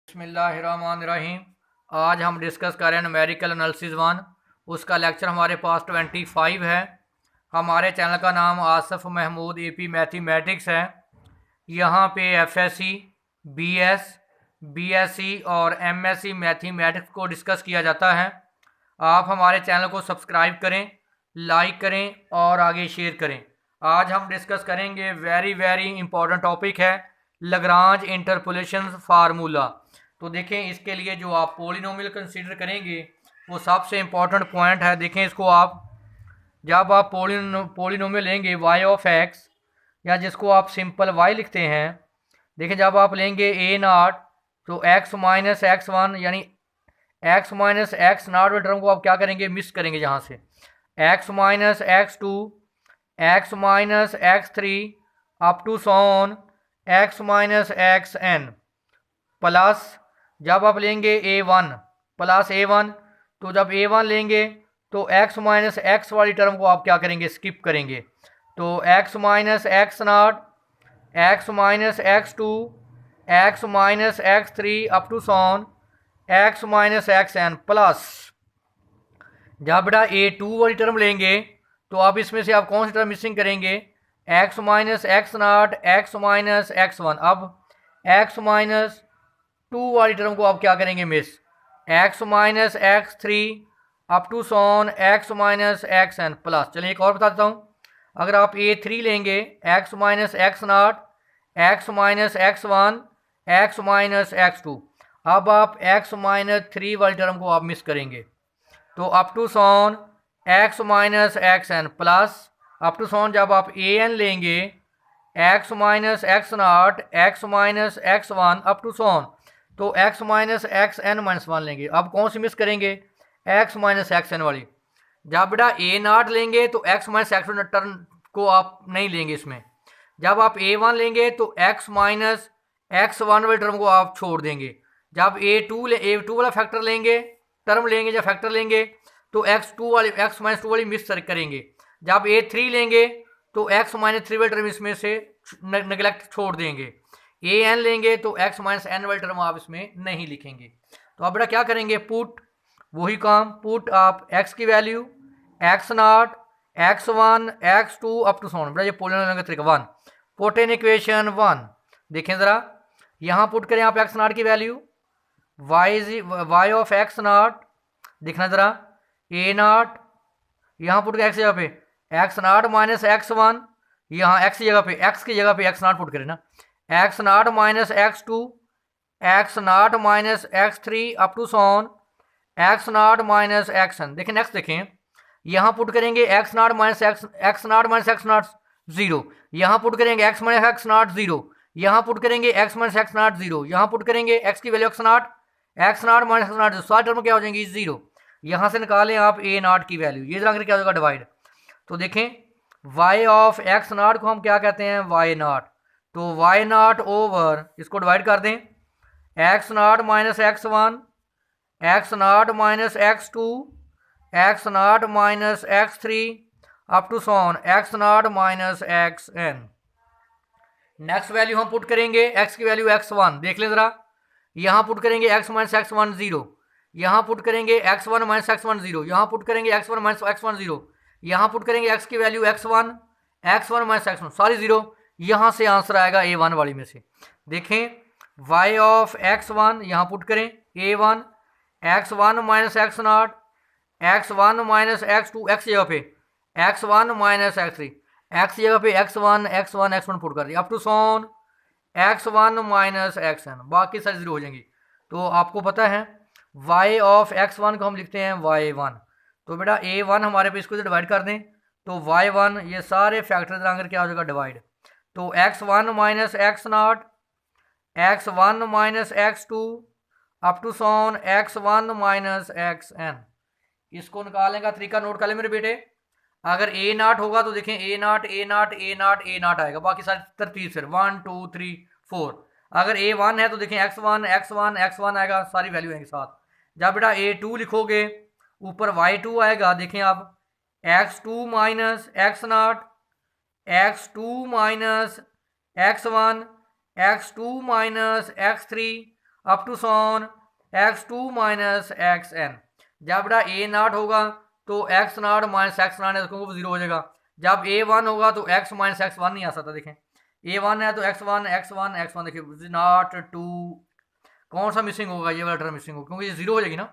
बिस्मिल्लाहिर्रहमानिर्रहीम। आज हम डिस्कस कर रहे हैं न्यूमेरिकल एनालिसिस 1। उसका लेक्चर हमारे पास 25 है। हमारे चैनल का नाम आसिफ महमूद एपी मैथमेटिक्स है। यहाँ पे एफएससी, बीएस, बीएससी और एमएससी मैथमेटिक्स को डिस्कस किया जाता है। आप हमारे चैनल को सब्सक्राइब करें, लाइक करें और आगे शेयर करें। आज हम डिस्कस करेंगे वेरी इंपॉर्टेंट टॉपिक है लग्रांज इंटरपोलेशन फार्मूला। तो देखें, इसके लिए जो आप पोलिनोमियल कंसीडर करेंगे वो सबसे इम्पॉर्टेंट पॉइंट है। देखें इसको, आप जब आप पोलिनोमियल लेंगे y ऑफ x, या जिसको आप सिंपल y लिखते हैं, देखें जब आप लेंगे a नॉट तो x माइनस एक्स वन यानी x माइनस एक्स नॉट वाले टर्म को आप क्या करेंगे, मिस करेंगे यहाँ से। x minus x two, x minus x three up to so on x minus x n, plus जब आप लेंगे a1 प्लस a1, तो जब a1 लेंगे तो x माइनस एक्स वाली टर्म को आप क्या करेंगे, स्किप करेंगे। तो x minus x nought, x minus x two, x minus x three up to so on x minus x n, plus जब बेटा a2 वाली टर्म लेंगे तो आप इसमें से आप कौन सी टर्म मिसिंग करेंगे, x minus x nought, x minus x one. अब x माइनस टू वाली टर्म को आप क्या करेंगे, miss, x minus x three up to so on x minus x n, plus चलिए एक और बता देता हूँ। अगर आप a3 लेंगे, x minus x nought, x minus x one, x minus x two. अब आप x माइनस थ्री वाली टर्म को आप मिस करेंगे, तो up to so on x minus x n, plus up to so on जब आप an लेंगे x minus x nought, x minus x one up to so on, तो x minus x n minus one लेंगे। अब कौन सी मिस करेंगे, x माइनस एक्स एन वाली। जब बेटा a नॉट लेंगे तो x माइनस एक्स टर्म को आप नहीं लेंगे इसमें। जब आप a1 लेंगे तो x माइनस एक्स वन वाली टर्म को आप छोड़ देंगे। जब a2 वाला फैक्टर लेंगे, टर्म लेंगे, जब फैक्टर लेंगे तो x माइनस टू वाली मिस करेंगे। जब a3 लेंगे तो x माइनस थ्री वाली टर्म इसमें से नेगलेक्ट छोड़ देंगे। an लेंगे तो x माइनस एन वाली टर्म आप इसमें नहीं लिखेंगे। तो अब बेटा क्या करेंगे, पुट, वही काम, पुट आप x की value x nought, x1, x2 up to so on, बेटा ये पोलिनोमियल का तरीका 1, पुट इन इक्वेशन 1। देखें ज़रा, यहाँ पुट करें आप x नॉट की value, y of x not, देखना ज़रा a नॉट, यहाँ पुट करें x जगह पे x nought minus x one, यहाँ x की जगह पे x नॉट पुट करें ना, x nought minus x two, x nought minus x three up to so on x nought minus x n. देखें नेक्स्ट, देखें यहाँ पुट करेंगे x nought minus x nought zero, यहाँ पुट करेंगे x minus x nought zero, यहाँ put करेंगे x minus x nought zero, यहाँ put करेंगे x की value x nought minus x nought, सारी टर्म क्या हो जाएंगी, जीरो। यहाँ से निकालें आप a नॉट की वैल्यू, ये जरा क्या होगा, डिवाइड। तो देखें y ऑफ x नॉट को हम क्या कहते हैं, y नॉट, तो y नॉट ओवर, इसको डिवाइड कर दें, x nought minus x one, x nought minus x two, x nought minus x three up to so on x nought minus x n. Next value हम put करेंगे x की value x1, देख लें ज़रा, यहाँ पुट करेंगे x minus x one zero, यहाँ put करेंगे x1 minus x one zero, यहाँ पुट करेंगे x1 minus x one zero, यहाँ पुट करेंगे x की value x1 minus x one, सारी जीरो। यहाँ से आंसर आएगा a1 वाली में से। देखें y ऑफ x1, यहाँ पुट करें a1, x1 minus x nought, x1 minus x two, x जगह पे x1 minus x three, x जगह पे x1 पुट कर दिया, up to so on x1 minus x n, बाकी सारी जीरो हो जाएंगी। तो आपको पता है y ऑफ x1 को हम लिखते हैं y1, तो बेटा a1 हमारे पे, इसको डिवाइड कर दें तो y1, ये सारे फैक्टर अंदर क्या हो जाएगा, डिवाइड। तो x1 minus x nought, x1 minus x two up to so on x1 minus x n. इसको निकालने का तरीका नोट कर ले मेरे बेटे। अगर a नॉट होगा तो देखें a नॉट आएगा, बाकी सारी तरतीब से 1 2 3 4। अगर a1 है तो देखें x1 आएगा, सारी वैल्यू आएंगी साथ। जब बेटा a2 लिखोगे ऊपर y2 आएगा, देखें आप x2 minus x nought, x2 minus x1, x2 minus x3 up to so on x2 minus x n. जब बेटा ए नाट होगा तो x nought minus x nought है तो वो जीरो हो जाएगा। जब ए वन होगा तो एक्स माइनस एक्स वन नहीं आ सकता। देखें ए वन है तो x one x one x one, देखिए नॉट टू, कौन सा मिसिंग होगा, ये वाला टर्म मिसिंग होगा क्योंकि ये जीरो हो जाएगी ना।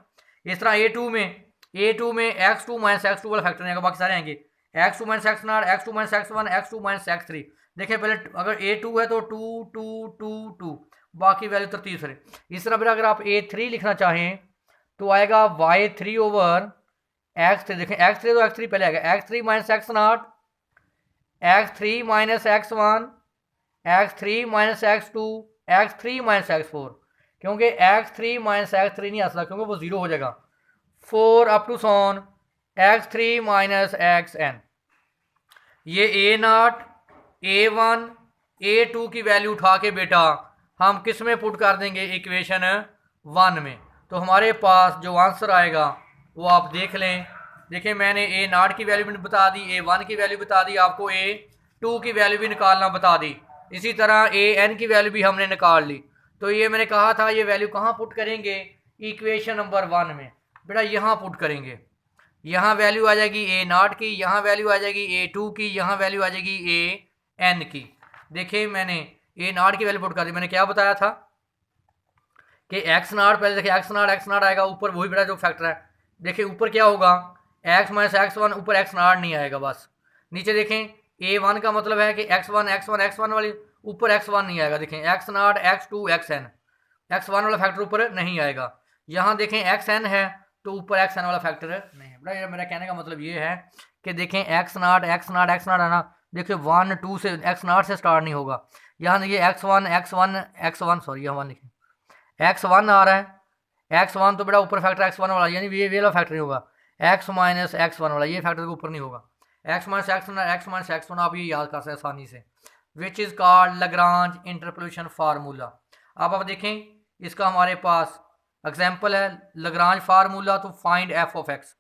इस तरह ए टू में x two minus x two वाला फैक्टर नहीं आएगा, बाकी सारे आएंगे x two minus x not, x two minus x one, x two minus x three. देखिए पहले अगर ए टू है तो टू टू टू टू, बाकी वैल्यू तरतीब से। इस तरह फिर अगर आप ए थ्री लिखना चाहें तो आएगा Y three over X three. देखें एक्स थ्री तो एक्स थ्री पहले आएगा, X three minus x not, X three minus x one, X three minus x two, x three minus X four, क्योंकि X three minus x three नहीं आ सकता क्योंकि वो जीरो हो जाएगा। Four up to so on X three minus x N. ये A naught, A one, A two की वैल्यू उठा के बेटा हम किस में पुट कर देंगे, इक्वेशन वन में। तो हमारे पास जो आंसर आएगा वो आप देख लें। देखिए मैंने ए नाट की वैल्यू भी बता दी, ए वन की वैल्यू बता दी, आपको ए टू की वैल्यू भी निकालना बता दी। इसी तरह ए एन की वैल्यू भी हमने निकाल ली। तो ये मैंने कहा था ये वैल्यू कहाँ पुट करेंगे, इक्वेशन नंबर वन में बेटा, यहाँ पुट करेंगे। यहाँ वैल्यू आ जाएगी ए नाट की, यहाँ वैल्यू आ जाएगी ए टू की, यहाँ वैल्यू आ जाएगी ए एन की। देखिए मैंने ए नाट की वैल्यू पुट कर दी। मैंने क्या बताया था कि एक्स नाट, पहले देखिए एक्स नाट आएगा ऊपर, वही बेटा जो फैक्टर है। देखिए ऊपर क्या होगा, एक्स माइनस एक्स वन, ऊपर एक्स नाट नहीं आएगा बस। नीचे देखें ए वन का मतलब है कि x one x one x one वाली, ऊपर एक्स वन नहीं आएगा। देखें एक्स नाट x two x n, x one वाला फैक्टर ऊपर नहीं आएगा। यहाँ देखें एक्स एन है तो ऊपर एक्स एन वाला फैक्टर नहीं है बेटा। मेरा कहने का मतलब ये है कि देखें एक्स नाट एक्स नाट एक्स नाट है ना, देखिए वन टू से एक्स नाट से स्टार्ट नहीं होगा। यहाँ देखिए x one x one x one, sorry यहाँ वन लिखें, एक्स वन आ रहा है, एक्स वन तो बेटा ऊपर फैक्टर एक्स वन वाला, यानी ये वाला फैक्टर नहीं होगा, एक्स माइनस एक्स वन वाला ये फैक्टर के ऊपर नहीं होगा। X minus x one, x minus x one आप ये याद कर सकते हैं आसानी से, which is called Lagrange interpolation formula. अब आप देखें इसका हमारे पास एग्जाम्पल है Lagrange formula to find F of X.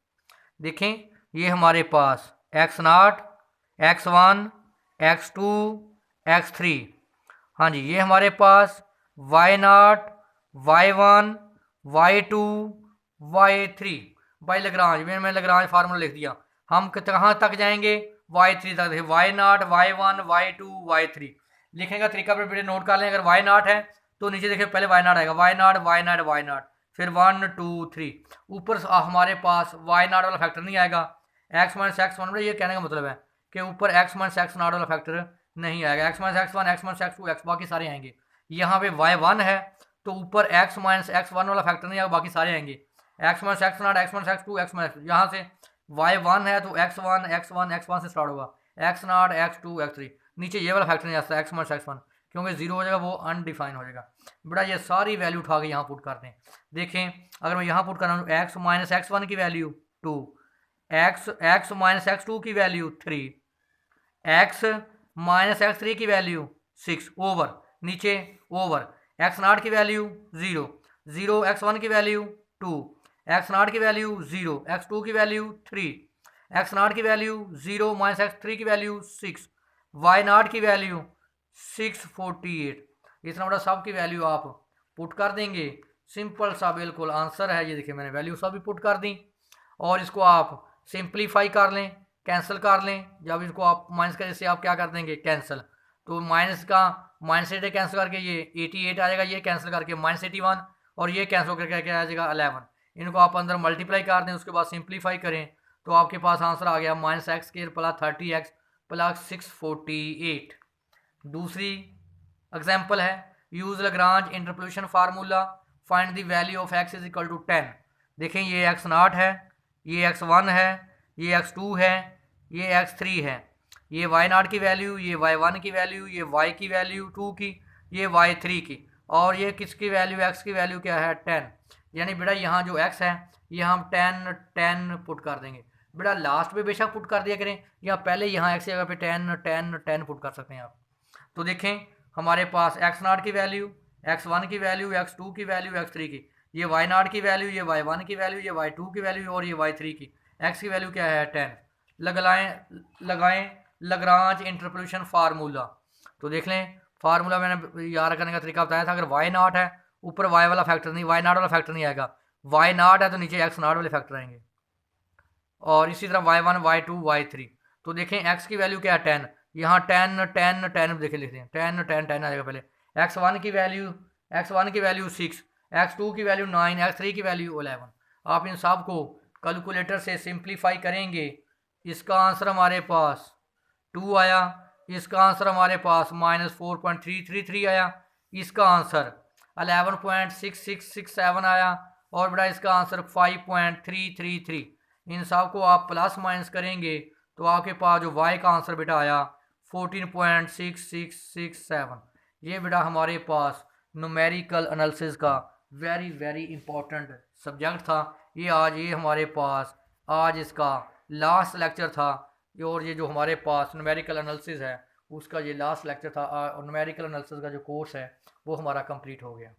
देखें ये हमारे पास एक्स नाट, X one, x two, x three, हाँ जी, ये हमारे पास Y naught, Y one, Y two, Y three by Lagrange. मैंने लग्रांज फार्मूला लिख दिया। हम कहाँ तक जाएंगे, वाई थ्री तक। देखिए वाई नाट, Y one, Y two, Y three. लिखने का तरीका पर नोट कर लें। अगर वाई नाट है तो नीचे देखिए पहले वाई नाट आएगा, वाई नाट वाई नाट वाई नाट, फिर वन टू थ्री। ऊपर हमारे पास वाई नाट वाला फैक्टर नहीं आएगा, एक्स माइनस एक्स वन। ये कहने का मतलब है कि ऊपर एक्स माइनस एक्स नाट वाला फैक्टर नहीं आएगा। X minus x one, x minus x two, x, बाकी सारे आएंगे। यहाँ पे वाई वन है तो ऊपर एक्स माइनस एक्स वन वाला फैक्टर नहीं आएगा, बाकी सारे आएंगे। एक्स माइनस एक्स नाट, x minus x two, x minus, यहाँ से वाई वन है तो x one x one x one से स्टार्ट होगा, एक्स नाट एक्स टू एक्स थ्री। नीचे ये वाला फैक्टर नहीं आता एक्स माइनस एक्स वन, क्योंकि जीरो हो जाएगा, वो अनडिफाइन हो जाएगा। बेटा ये सारी वैल्यू उठा के यहाँ पुट कर दें। देखें अगर मैं यहाँ पुट कर रहा हूँ एक्स माइनस एक्स वन की value two, x minus x two की value three, X minus x three की वैल्यू सिक्स, ओवर नीचे ओवर एक्स नाट की value zero, zero X one की वैल्यू टू, एक्स नाट की value zero, X two की value three, X naught की value zero minus x three की value six, Y naught की value 648। इतना बड़ा सब की वैल्यू आप पुट कर देंगे, सिंपल सा बिल्कुल आंसर है। ये देखिए मैंने वैल्यू सब भी पुट कर दी। और इसको आप सिंप्लीफाई कर लें, कैंसिल कर लें। जब इसको आप माइनस का जैसे आप क्या कर देंगे कैंसिल, तो माइनस का माइनस 8 कैंसिल करके ये 88 आ जाएगा, ये कैंसिल करके माइनस 81, और ये कैंसिल करके क्या आ जाएगा 11। इनको आप अंदर मल्टीप्लाई कर दें, उसके बाद सिंप्लीफाई करें तो आपके पास आंसर आ गया minus x square plus 30x plus 648। दूसरी एग्जाम्पल है use Lagrange interpolation formula find the value of x is equal to 10। देखें ये एक्स नाट है, ये एक्स वन है, ये एक्स टू है, ये एक्स थ्री है, ये वाई नाट की वैल्यू, ये वाई वन की वैल्यू, ये वाई की वैल्यू टू की, ये वाई थ्री की, और ये किसकी वैल्यू, एक्स की वैल्यू क्या है 10। यानी बेटा यहाँ जो एक्स है ये हम 10 पुट कर देंगे। बेटा लास्ट पे बेशक पुट कर दिया करें, या पहले यहाँ एक्स की जगह पे 10 पुट कर सकते हैं आप। तो देखें हमारे पास एक्स नाट की वैल्यू, एक्स वन की वैल्यू, एक्स टू की वैल्यू, एक्स थ्री की, ये वाई नाट की वैल्यू, ये वाई वन की वैल्यू, ये वाई टू की वैल्यू, और ये वाई थ्री की। एक्स की वैल्यू क्या है 10। लगाएं लग्रांज इंटरपोलेशन फार्मूला। तो देख लें फार्मूला मैंने याद करने का तरीका बताया था। अगर वाई नाट है ऊपर वाई वाला फैक्टर नहीं, वाई नॉट वाला फैक्टर नहीं आएगा। वाई नॉट है तो नीचे एक्स नॉट वाले फैक्टर आएंगे। और इसी तरह y1 y2 y3। तो देखें x की वैल्यू क्या है 10, यहाँ 10 देखें लिखते हैं 10 आ जाएगा पहले। x1 की वैल्यू 6, x2 की वैल्यू 9, x3 की वैल्यू 11। आप इन सब को कैलकुलेटर से सिंप्लीफाई करेंगे, इसका आंसर हमारे पास 2 आया, इसका आंसर हमारे पास -4.333 आया, इसका आंसर 11.6667 आया, और बेटा इसका आंसर 5.333। इन सब को आप प्लस माइनस करेंगे तो आपके पास जो y का आंसर बेटा आया 14.6667। ये बेटा हमारे पास न्यूमेरिकल एनालिसिस का वेरी इंपॉर्टेंट सब्जेक्ट था। ये हमारे पास आज इसका लास्ट लेक्चर था, और ये जो हमारे पास न्यूमेरिकल एनालिसिस है उसका ये लास्ट लेक्चर था। न्यूमेरिकल एनालिसिस का जो कोर्स है वो हमारा कंप्लीट हो गया।